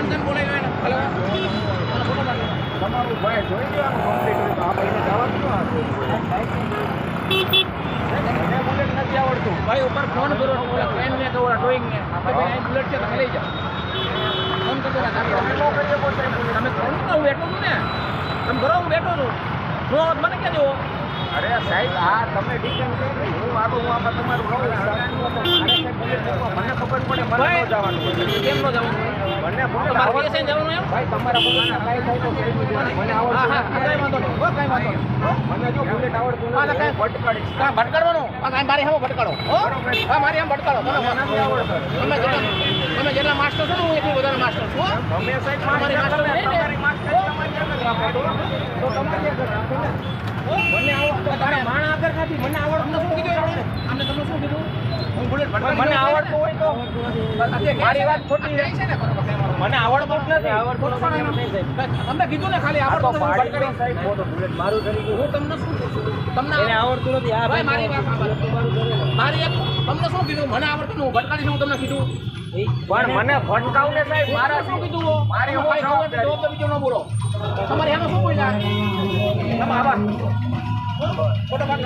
માણસને બોલાવી લો એને. હલો તમારું ભાઈ જોઈ લેવાનું કમ્પ્લીટ હોય તો આપણે જવાનું મને બુલેટ નથી આવડતું. ભાઈ ઉપર ફોન કરો ઓલા ટ્રેનને કે ઓલા ડ્રોઈંગને આપણે ભાઈ અહીં બુલેટ છે તમે લઈ જાઓ ફોન કરજો ને તમે નો કરીએ કોઈ સાહેબ. તમે કરો ને હું બેઠો છું ને તમે કરો હું બેઠો છું નો મને ક્યાં જુઓ અરે સાહેબ આ તમે ડિટેલ કરી હું આગળ હું આમાં તમારું કહું મને ખબર પડે મને ન જવાનું કેમ ન જવાનું મને તમારે પીએસઆઈ જવાનું એમ ભાઈ તમારા પોતાના કાંઈ થાય તો કહી દીધું. મને હા હા આવડતું કાંઈ વાંધો નહીં કાંઈ વાંધો નહીં મને જો બુલેટ આવડતું હા તો નથી કાંઈ ભટકાડીશ. કાંઈ ભટકાડવાનું કાંઈ મારી સામે ભટકાડો હો હા મારી સામે ભટકાડો તમે નથી આવડતું. તમે જેટલા માસ્ટર છો ને હું એટલી વધારે માસ્ટર છું હો તમે સાહેબ તમારી માસ્ટર માસ્ટર નહીં ને? તમારી માસ્ટર તમારી આગળ રાખો તો તમારી આગળ રાખો ને. મને આવડતું તારે માણ આગળ નથી મને આવડતું શું કીધું એમણે અમને તમને શું કીધું હું બુલેટ ભટકાડી મને આવડતું હોય તો મારી વાત ખોટી છે ને બરોબર મને આવડતું જ નથી. આવડતું નથી. તમને કીધું ને ખાલી આવડતું નથી, પાડી ભટકાડી. સાહેબ ખોટું બુલેટ મારું કરી ગયું. હું તમને શું કીધું તમને એને આવડતું નથી. આ ભાઈ મારી વાત સાંભળો. મારી એક તમને શું કીધું મને આવડતું ને હું ભટકાડીશ હું તમને કીધું પણ મને ભટકાવ ને સાહેબ મારા શું કીધું મારી હું ખાલી ખબર જવાબ તો બીજો ન બોલો તમારે એમાં શું બોલ્યા તમે આવા ફોટો પાડ